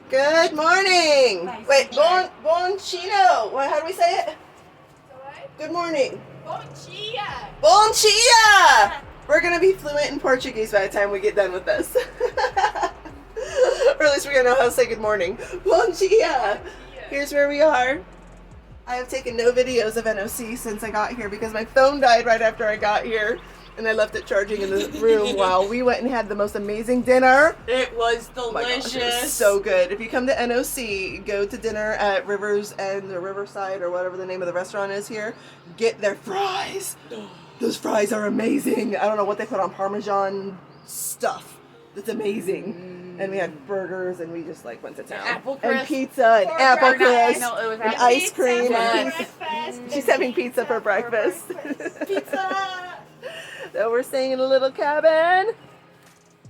Good morning. Nice. Wait, bon chino. How do we say it? Good morning. Bom dia. Bon dia. We're gonna be fluent in Portuguese by the time we get done with this. Or at least we're gonna know how to say good morning. Bon dia. Here's where we are. I have taken no videos of NOC since I got here because my phone died right after I got here. And I left it charging in the room while we went and had the most amazing dinner. It was delicious. Oh my gosh, it was so good. If you come to NOC, go to dinner at Rivers and the Riverside or whatever the name of the restaurant is here. Get their fries. Those fries are amazing. I don't know what they put on Parmesan stuff. It's amazing. And we had burgers and we just like went to town. Apple and crisp. pizza and apple crisp and ice cream. Yes. She's having pizza for breakfast. Pizza. So we're staying in a little cabin.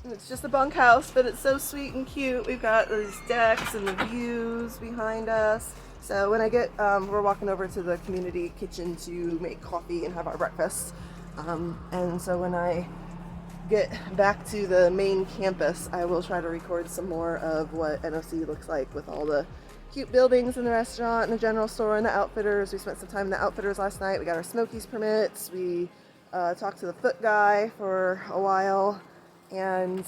It's just a bunkhouse, but it's so sweet and cute. We've got these decks and the views behind us. So when I get, we're walking over to the community kitchen to make coffee and have our breakfast. And so when I get back to the main campus, I will try to record some more of what NOC looks like with all the cute buildings in the restaurant and the general store and the outfitters. We spent some time in the outfitters last night. We got our Smokies permits. We talked to the foot guy for a while and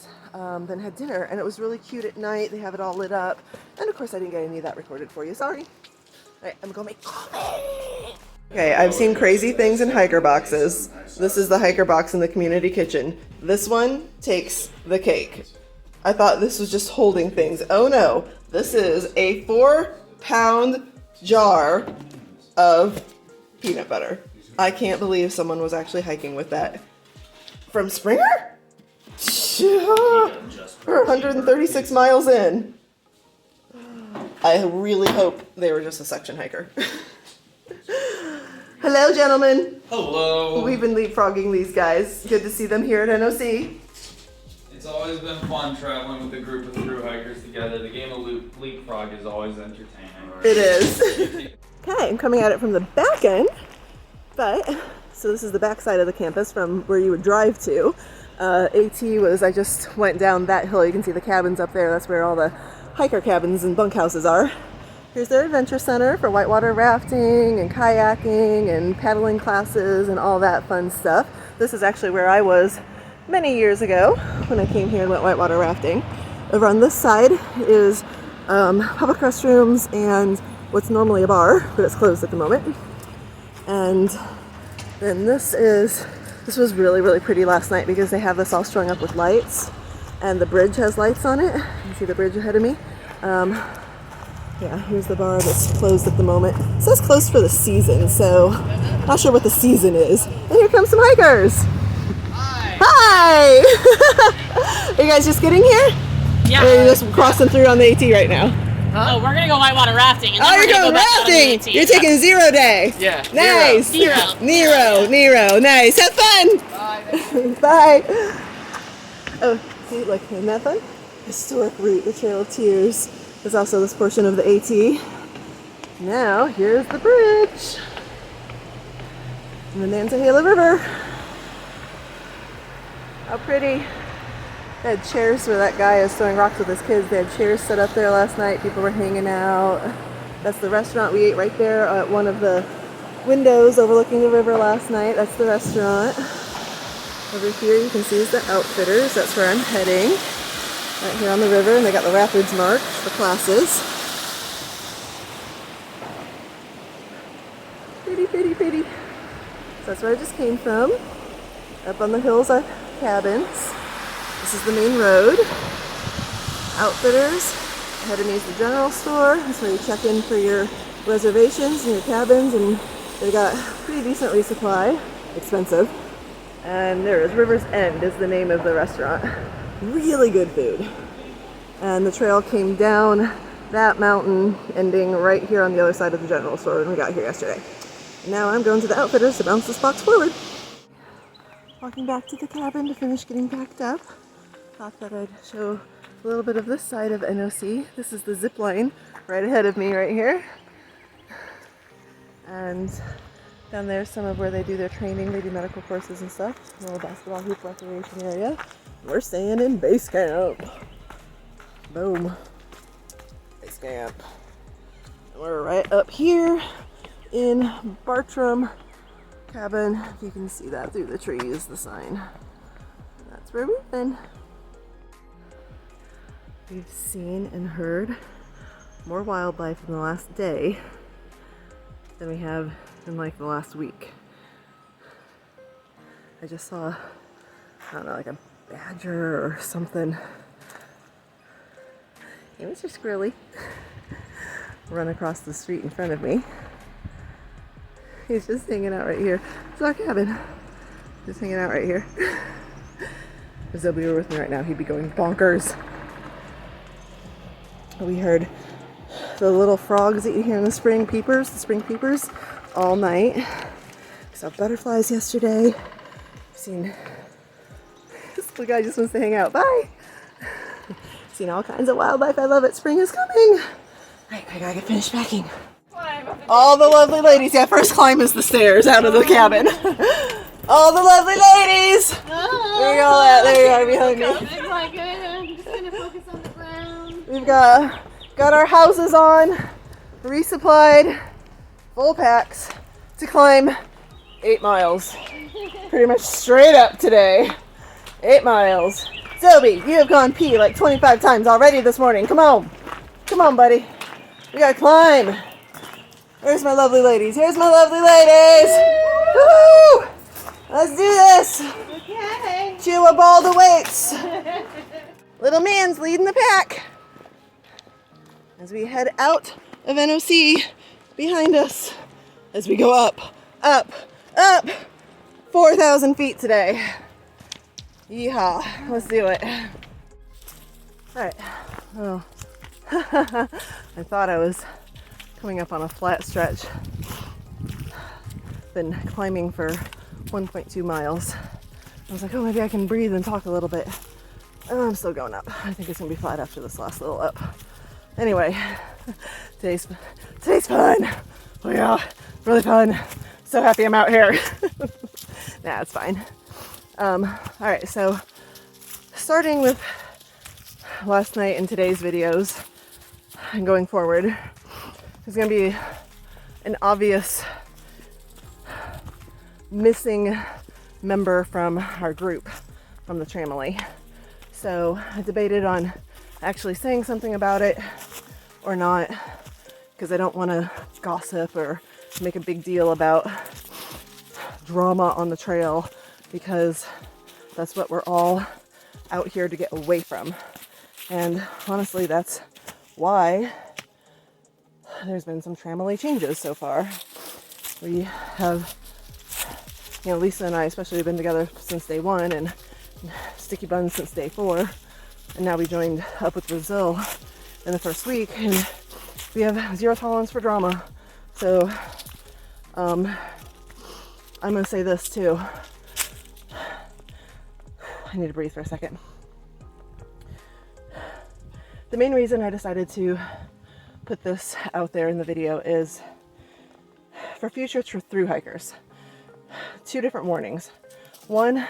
then had dinner, and it was really cute at night. They have it all lit up, and of course I didn't get any of that recorded for you, sorry. Alright, I'm gonna make coffee. Okay, I've seen crazy things in hiker boxes. This is the hiker box in the community kitchen. This one takes the cake. I thought this was just holding things. Oh no, this is a 4-pound jar of peanut butter. I can't believe someone was actually hiking with that. From Springer? We're 136 miles in. I really hope they were just a section hiker. Hello, gentlemen. Hello. We've been leapfrogging these guys. Good to see them here at NOC. It's always been fun traveling with a group of thru-hikers together. The game of leapfrog is always entertaining. It is. Okay, I'm coming at it from the back end. But, so this is the back side of the campus from where you would drive to. AT was, I just went down that hill. You can see the cabins up there. That's where all the hiker cabins and bunkhouses are. Here's their adventure center for whitewater rafting and kayaking and paddling classes and all that fun stuff. This is actually where I was many years ago when I came here and went whitewater rafting. Over on this side is public restrooms and what's normally a bar, but it's closed at the moment. And then this was really, really pretty last night because they have this all strung up with lights, and the bridge has lights on it. You can see the bridge ahead of me. Yeah, here's the bar that's closed at the moment. It says closed for the season, so not sure what the season is. And here come some hikers. Hi! Are you guys just getting here? Yeah. Or are you just crossing through on the AT right now? Oh, we're gonna go whitewater rafting. And then Oh, we're you're gonna going go back on the rafting! AT. You're taking 0 day! Yeah. Nice! Nero, nice! Have fun! Bye! Oh, see, look, isn't that fun? Historic route, the Trail of Tears. There's also this portion of the AT. Now, here's the bridge. And the Nantahala River. How pretty. They had chairs where that guy is throwing rocks with his kids. They had chairs set up there last night. People were hanging out. That's the restaurant. We ate right there at one of the windows overlooking the river last night. That's the restaurant. Over here you can see is the Outfitters. That's where I'm heading. Right here on the river. And they got the rapids marked for classes. Pretty, pretty, pretty. So that's where I just came from. Up on the hills are cabins. This is the main road. Outfitters. Ahead of me is the general store. That's where you check in for your reservations and your cabins, and they got pretty decent resupply. Expensive. And there is River's End is the name of the restaurant. Really good food. And the trail came down that mountain, ending right here on the other side of the general store when we got here yesterday. Now I'm going to the Outfitters to bounce this box forward. Walking back to the cabin to finish getting packed up. Thought that I'd show a little bit of this side of NOC. This is the zip line right ahead of me right here. And down there some of where they do their training, they do medical courses and stuff. A little basketball hoop recreation area. We're staying in base camp. Boom. camp. And we're right up here in Bartram cabin. You can see that through the trees, the sign. That's where we've been. We've seen and heard more wildlife in the last day than we have in like the last week. I just saw, I don't know, like a badger or something. Hey, Mr. Squirrely. Run across the street in front of me. He's just hanging out right here. It's our cabin. Just hanging out right here. If Zoe were with me right now, he'd be going bonkers. We heard the little frogs that you hear in the spring peepers, all night. We saw butterflies yesterday. Seen this little guy just wants to hang out. Bye. Seen all kinds of wildlife. I love it. Spring is coming. Alright, I gotta get finished packing. All the lovely ladies. Yeah, first climb is the stairs out of the cabin. All the lovely ladies. Where are y'all at? There you are behind me. I'm just gonna focus on the ground. We've got our houses on, resupplied, full packs to climb 8 miles. Pretty much straight up today. 8 miles. Zoe, you have gone pee like 25 times already this morning. Come on. Come on, buddy. We gotta climb. Where's my lovely ladies? Here's my lovely ladies. Woo! Let's do this. Okay. Cheoah ball to weights. Little man's leading the pack. As we head out of NOC behind us. As we go up, up, up. 4,000 feet today. Yeehaw. Let's do it. Alright. Oh. I thought I was coming up on a flat stretch. Been climbing for 1.2 miles. I was like, oh, maybe I can breathe and talk a little bit. Oh, I'm still going up. I think it's gonna be flat after this last little up. Anyway, today's fun. Oh yeah, really fun. So happy I'm out here. Nah, it's fine. All right, so starting with last night and today's videos and going forward, there's gonna be an obvious missing member from our group, from the tramily. So I debated on actually saying something about it or not, because I don't want to gossip or make a big deal about drama on the trail, because that's what we're all out here to get away from. And honestly, that's why there's been some tramily changes so far. We have, you know, Lisa and I especially have been together since day 1, and Sticky Buns since day 4, and now we joined up with Brazil in the first week, and we have 0 tolerance for drama. So I'm gonna say this too. I need to breathe for a second. The main reason I decided to put this out there in the video is for future thru-hikers. 2 different warnings. One,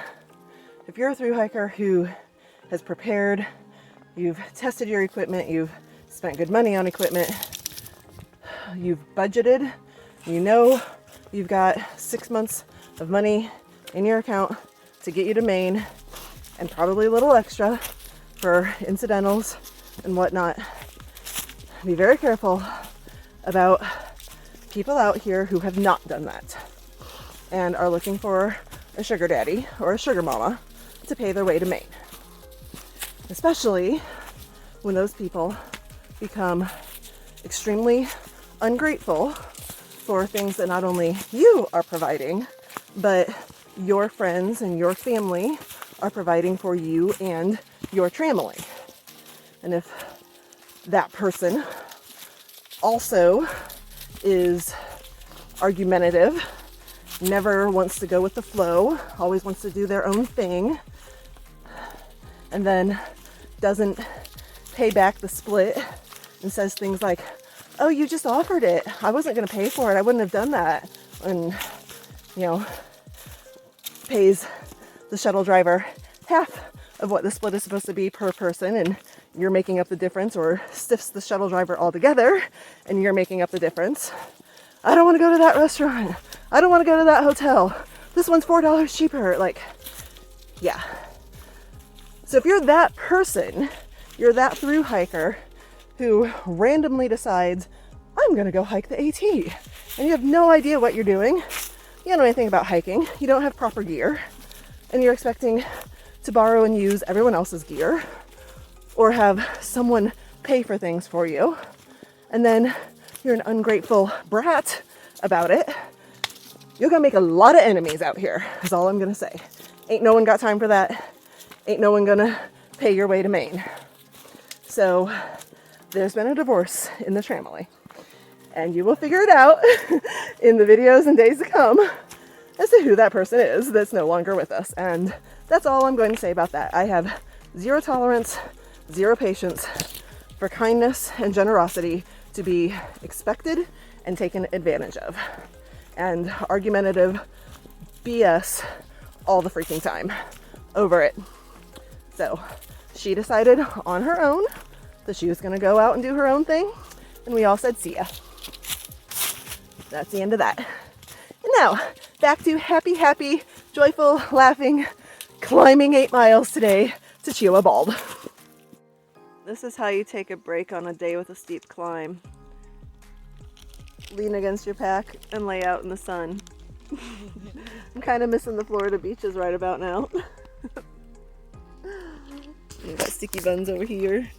if you're a thru-hiker who has prepared, you've tested your equipment, you've spent good money on equipment, you've budgeted, you know you've got 6 months of money in your account to get you to Maine, and probably a little extra for incidentals and whatnot. Be very careful about people out here who have not done that and are looking for a sugar daddy or a sugar mama to pay their way to Maine. Especially when those people become extremely ungrateful for things that not only you are providing, but your friends and your family are providing for you and your tramily. And if that person also is argumentative, never wants to go with the flow, always wants to do their own thing, and then doesn't pay back the split and says things like, oh, you just offered it, I wasn't going to pay for it, I wouldn't have done that, and, you know, pays the shuttle driver half of what the split is supposed to be per person, and you're making up the difference, or stiffs the shuttle driver altogether and you're making up the difference. I don't want to go to that restaurant. I don't want to go to that hotel. This one's $4 cheaper. Like, yeah. So if you're that person, you're that thru hiker who randomly decides, I'm gonna go hike the AT, and you have no idea what you're doing. You don't know anything about hiking. You don't have proper gear, and you're expecting to borrow and use everyone else's gear, or have someone pay for things for you, and then you're an ungrateful brat about it. You're gonna make a lot of enemies out here, is all I'm gonna say. Ain't no one got time for that. Ain't no one gonna pay your way to Maine. So there's been a divorce in the tramily, and you will figure it out in the videos and days to come as to who that person is that's no longer with us. And that's all I'm going to say about that. I have zero tolerance, zero patience for kindness and generosity to be expected and taken advantage of, and argumentative BS all the freaking time over it. So she decided on her own that she was going to go out and do her own thing, and we all said see ya. That's the end of that. And now back to happy, joyful, laughing, climbing 8 miles today to Cheoah Bald. This is how you take a break on a day with a steep climb. Lean against your pack and lay out in the sun. I'm kind of missing the Florida beaches right about now. We've got sticky buns over here.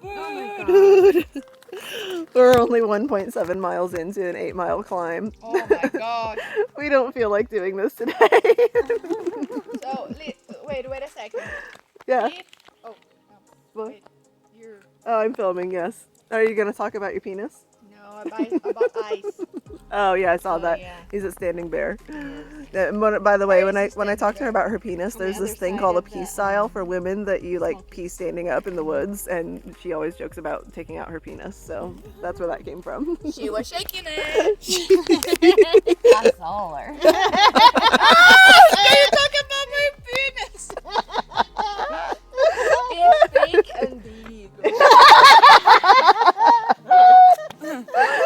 Oh my Dude. We're only 1.7 miles into an 8-mile climb. Oh my god. We don't feel like doing this today. So, wait a second. Yeah. Oh, What? wait. You're... Oh, I'm filming, yes. Are you going to talk about your penis? No, about ice. Oh yeah, I saw that. Yeah. He's a standing bear. By the way, when I talked to her about her penis, On there's the this other thing side called a of pee the, style for women that you like pee standing up in the woods, and she always jokes about taking out her penis. So that's where that came from. She was shaking it. I saw her. You're talking about my penis. It's fake indeed.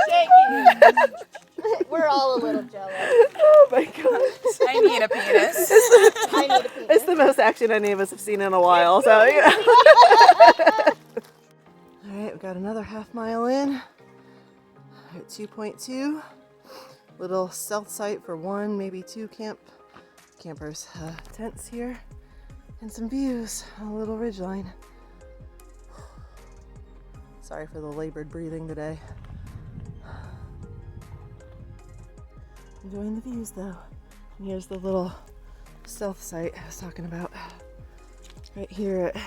Shaking. We're all a little jealous. Oh my gosh. I need a penis. I need a penis. It's the most action any of us have seen in a while, so yeah. Alright, we've got another half mile in. We're at 2.2. Little stealth site for 1, maybe 2 campers. Tents here, and some views on a little ridgeline. Sorry for the labored breathing today. Enjoying the views though. And here's the little stealth site I was talking about. Right here at,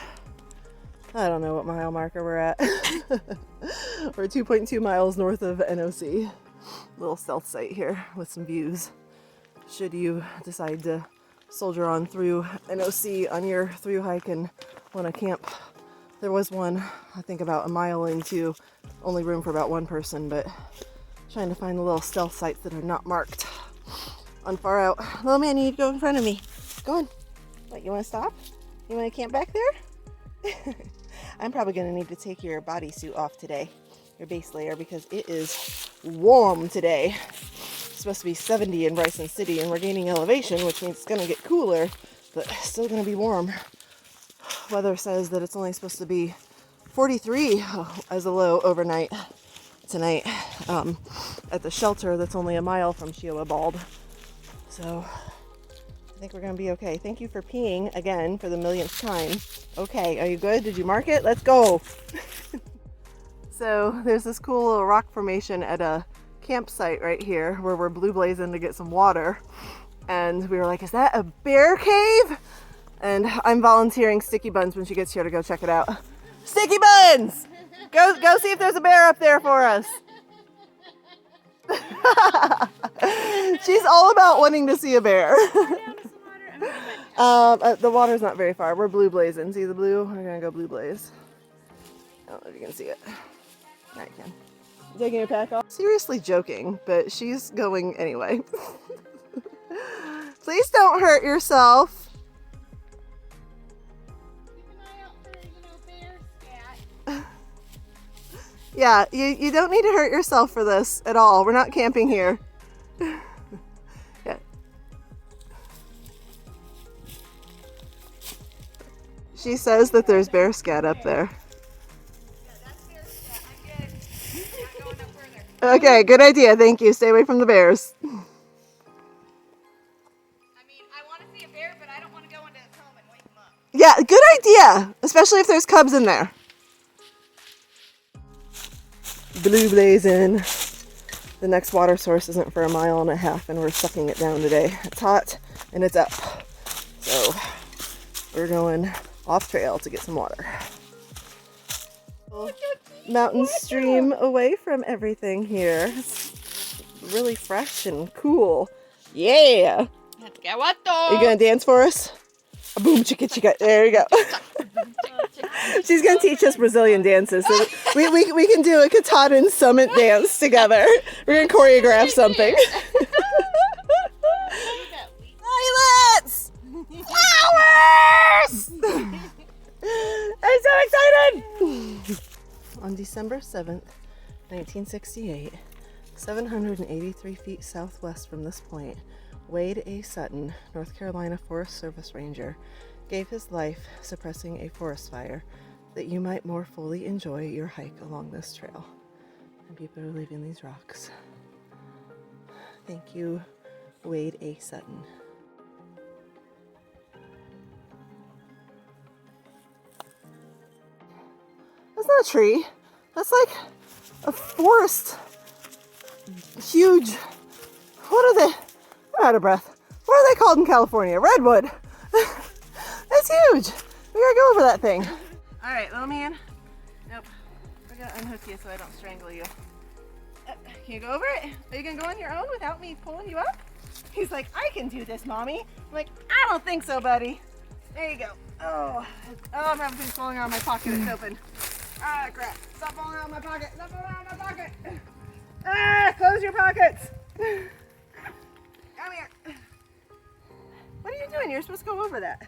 I don't know what mile marker we're at. We're 2.2 miles north of NOC. Little stealth site here with some views. Should you decide to soldier on through NOC on your thru hike and want to camp. There was one, I think about a mile into, only room for about 1 person, but trying to find the little stealth sites that are not marked on far out. Little man, you need to go in front of me. Go on. What, you want to stop? You want to camp back there? I'm probably going to need to take your bodysuit off today, your base layer, because it is warm today. It's supposed to be 70 in Bryson City, and we're gaining elevation, which means it's going to get cooler, but still going to be warm. Weather says that it's only supposed to be 43 as a low overnight tonight at the shelter that's only a mile from Cheoah Bald. So I think we're going to be okay. Thank you for peeing again for the millionth time. Okay, are you good? Did you mark it? Let's go. So there's this cool little rock formation at a campsite right here where we're blue blazing to get some water. And we were like, is that a bear cave? And I'm volunteering Sticky Buns when she gets here to go check it out. Sticky Buns! Go see if there's a bear up there for us. She's all about wanting to see a bear. The water's not very far. We're blue blazing. See the blue? We're gonna go blue blaze. I don't know if you can see it. Yeah, I can. You taking your pack off? Seriously joking, but she's going anyway. Please don't hurt yourself. Keep an eye out for, bear Yeah, you don't need to hurt yourself for this at all. We're not camping here. Yeah. She says that there's bear scat up there. Okay, good idea. Thank you. Stay away from the bears. I mean, I want to see a bear, but I don't want to go into his home and wake him up. Yeah, good idea. Especially if there's cubs in there. Blue blazing. The next water source isn't for 1.5 miles, and we're sucking it down today. It's hot and it's up. So we're going off trail to get some water. Mountain stream away from everything here. It's really fresh and cool. Yeah. Let's get what though? Are you gonna dance for us? A boom chicka chicka. There you go. She's gonna teach us Brazilian dances. So we can do a Katahdin summit dance together. We're gonna choreograph something. Violets! Flowers! I'm so excited! On December 7th, 1968, 783 feet southwest from this point, Wade A. Sutton, North Carolina Forest Service Ranger, gave his life suppressing a forest fire that you might more fully enjoy your hike along this trail. And people are leaving these rocks. Thank you, Wade A. Sutton. That's not a tree. That's like a forest. Huge. What are they? I'm out of breath. What are they called in California? Redwood. That's huge. We gotta go over that thing. All right, little man. Nope. We're gonna unhook you so I don't strangle you. Can you go over it? Are you gonna go on your own without me pulling you up? He's like, I can do this, mommy. I'm like, I don't think so, buddy. There you go. Oh, I'm having things falling out of my pocket. It's open. Ah, crap. Stop falling out of my pocket. Stop falling out of my pocket. Ah, close your pockets. Come here. What are you doing? You're supposed to go over that.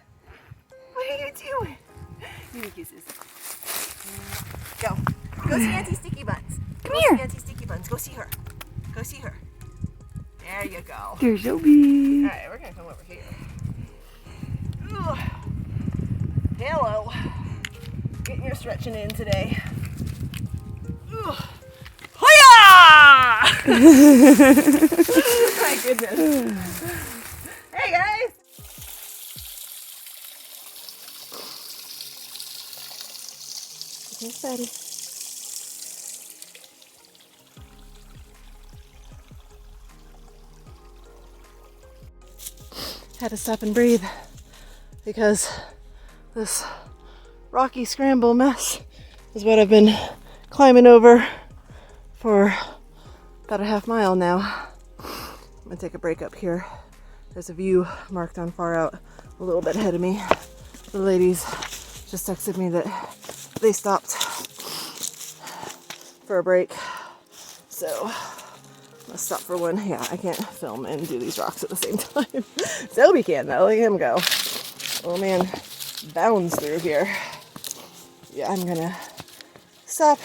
What are you doing? Give me kisses. Go. Go see Auntie Sticky Buns. Come here. See Auntie Sticky Buns. Go see her. Go see her. There you go. There's Obi. Alright, we're gonna come over here. Ooh. Hello. Getting your stretching in today. Ooh. Hoya! My goodness. Hey guys! Thanks, Daddy. Had to stop and breathe because this rocky scramble mess is what I've been climbing over for about a half mile now. I'm gonna take a break up here. There's a view marked on far out a little bit ahead of me. The ladies just texted me that they stopped for a break. So let's stop for one. Yeah, I can't film and do these rocks at the same time. Sobe can though, look at him go. Oh man, bounds through here. Yeah, I'm gonna stop.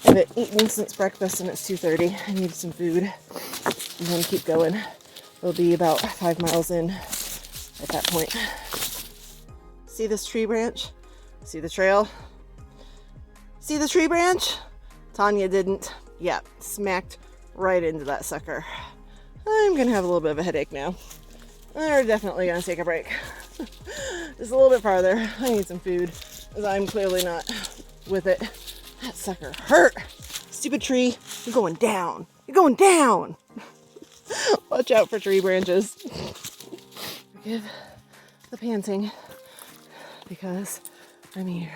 I've been eating since breakfast and it's 2:30. I need some food and then keep going. We'll be about 5 miles in at that point. See this tree branch? See the trail? See the tree branch? Tonya didn't. Yeah, smacked right into that sucker. I'm gonna have a little bit of a headache now. We're definitely gonna take a break. Just a little bit farther. I need some food, as I'm clearly not with it. That sucker hurt. Stupid tree, you're going down. You're going down. Watch out for tree branches. Forgive the panting because I'm here.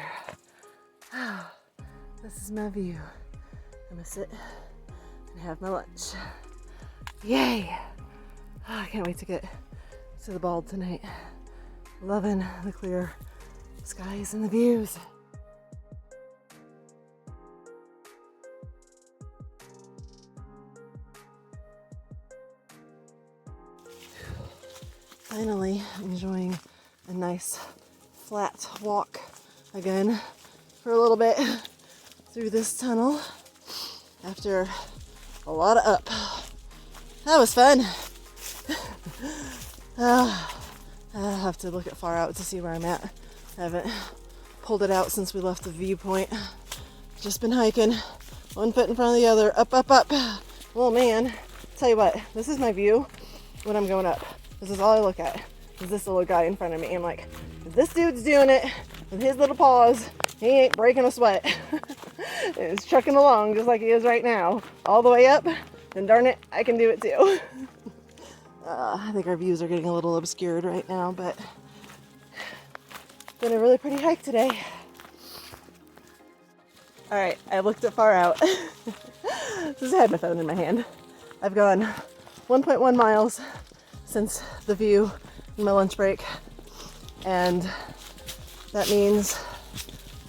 This is my view. I'm gonna sit and have my lunch. Yay! I can't wait to get to the bald tonight. Loving the clear skies and the views. Finally enjoying a nice flat walk again for a little bit through this tunnel. after a lot of up. That was fun. I'll have to look at far out to see where I'm at. I haven't pulled it out since we left the viewpoint. Just been hiking, one foot in front of the other, up, up, up. Oh man, tell you what, this is my view when I'm going up. This is all I look at, is this little guy in front of me. I'm like, if this dude's doing it with his little paws, he ain't breaking a sweat. He's trucking along just like he is right now, all the way up, then darn it, I can do it too. I think our views are getting a little obscured right now, but it's been a really pretty hike today. All right, I looked at far out. Just had my phone in my hand. I've gone 1.1 miles since the view in my lunch break, and that means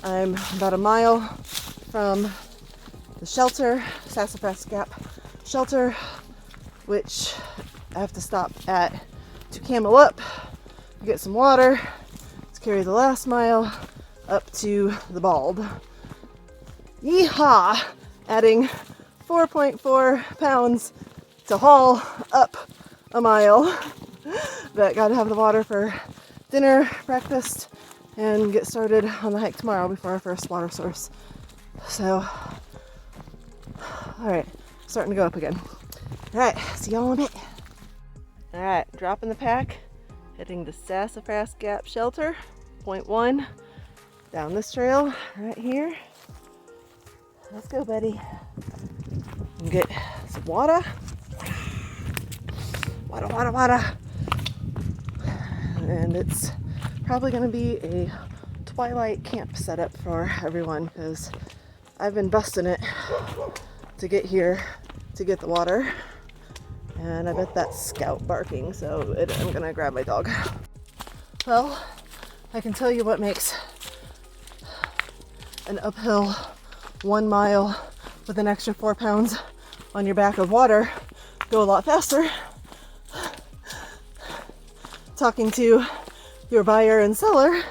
I'm about a mile from the shelter, Sassafras Gap shelter, which I have to stop at to camel up, get some water, to carry the last mile up to the Bald. Yeehaw! Adding 4.4 pounds to haul up a mile. But gotta have the water for dinner, breakfast, and get started on the hike tomorrow before our first water source. So, alright, starting to go up again. Alright, see y'all in a bit. Alright, dropping the pack, heading to Sassafras Gap Shelter, point 1, down this trail right here. Let's go, buddy. And get some water. Water. And it's probably going to be a twilight camp setup for everyone because I've been busting it to get here to get the water. And I bet that's Scout barking, so I'm going to grab my dog. Well, I can tell you what makes an uphill 1 mile with an extra 4 pounds on your back of water go a lot faster. Talking to your buyer and seller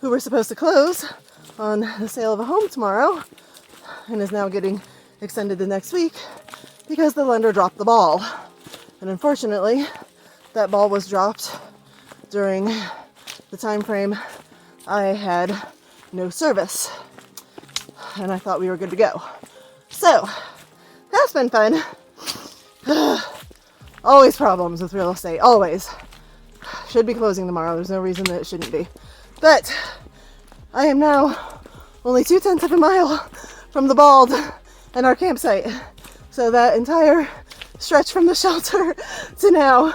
who were supposed to close on the sale of a home tomorrow and is now getting extended the next week because the lender dropped the ball. And unfortunately, that ball was dropped during the time frame I had no service. And I thought we were good to go. So, that's been fun. Always problems with real estate, always. Should be closing tomorrow, there's no reason that it shouldn't be. But, I am now only 0.2 of a mile from the Bald and our campsite. So that entire stretch from the shelter to now,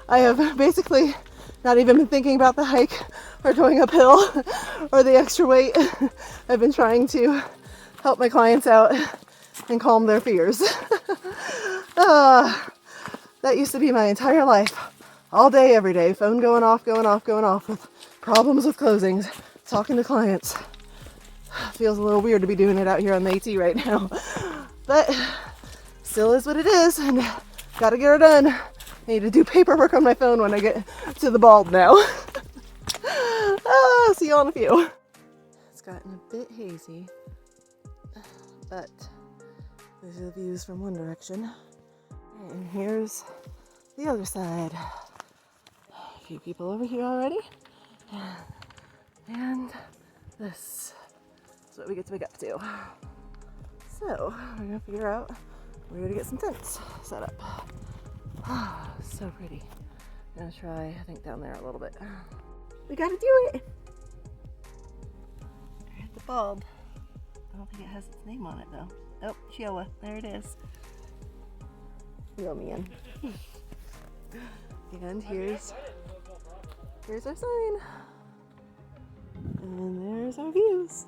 I have basically not even been thinking about the hike or going uphill or the extra weight. I've been trying to help my clients out and calm their fears. That used to be my entire life. All day, every day. Phone going off with problems with closings. Talking to clients. Feels a little weird to be doing it out here on the AT right now. But still is what it is, and gotta get her done. I need to do paperwork on my phone when I get to the Bald now. See you all in a few. It's gotten a bit hazy, but these are the views from one direction. And here's the other side. A few people over here already. And this is what we get to wake up to. So, we're gonna figure out where to get some tents set up. So pretty. I'm gonna try, I think, down there a little bit. We gotta do it! We're at the Bald. I don't think it has its name on it though. Oh, Cheoah, there it is. Real man. And here's our sign. And there's our views.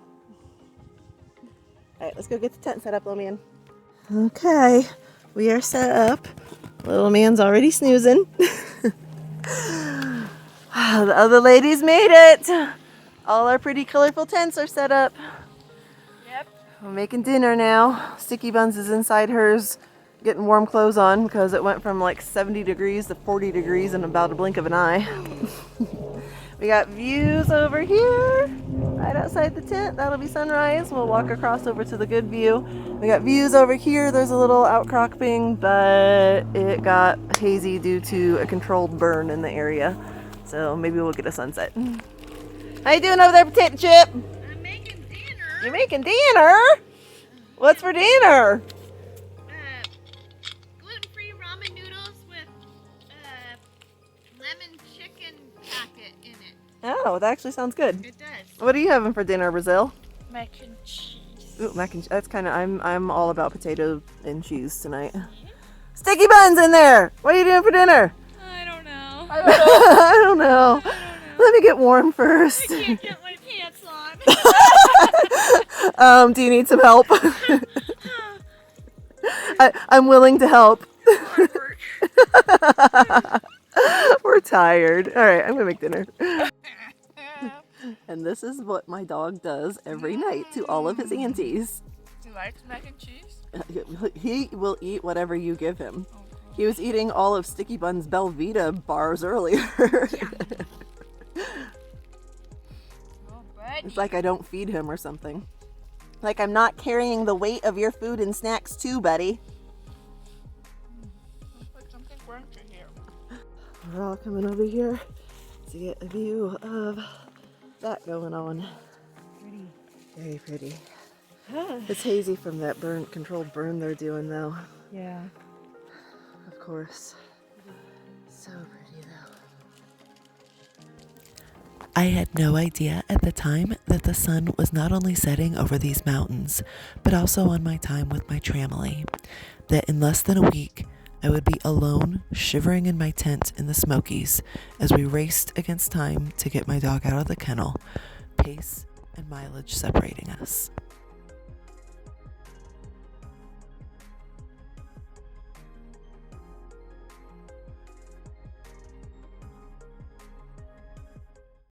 Alright, let's go get the tent set up, little man. Okay, we are set up. Little man's already snoozing. The other ladies made it. All our pretty colorful tents are set up. Yep. We're making dinner now. Sticky Buns is inside hers, getting warm clothes on because it went from like 70 degrees to 40 degrees in about a blink of an eye. We got views over here. right outside the tent. That'll be sunrise. We'll walk across over to the good view. We got views over here. There's a little outcropping, but it got hazy due to a controlled burn in the area. So maybe we'll get a sunset. How you doing over there, Potato Chip? I'm making dinner. You're making dinner? What's for dinner? Gluten-free ramen noodles with lemon chicken packet in it. Oh, that actually sounds good. It does. What are you having for dinner, Brazil? Mac and cheese. Ooh, mac and cheese. That's kind of, I'm all about potato and cheese tonight. Sticky buns in there. What are you doing for dinner? I don't know. I don't know. Let me get warm first. I can't get my pants on. Do you need some help? I'm willing to help. We're tired. All right, I'm gonna make dinner. And this is what my dog does every night to all of his aunties. Do you like mac and cheese? He will eat whatever you give him. He was eating all of Sticky Bun's Belvita bars earlier. It's like I don't feed him or something. Like I'm not carrying the weight of your food and snacks too, buddy. Looks like something crunchy here. We're all coming over here to get a view of that going on. Pretty. Very pretty. It's hazy from that controlled burn they're doing though. Yeah. Of course. So pretty though. I had no idea at the time that the sun was not only setting over these mountains, but also on my time with my tramily. That in less than a week, I would be alone, shivering in my tent in the Smokies as we raced against time to get my dog out of the kennel, pace and mileage separating us.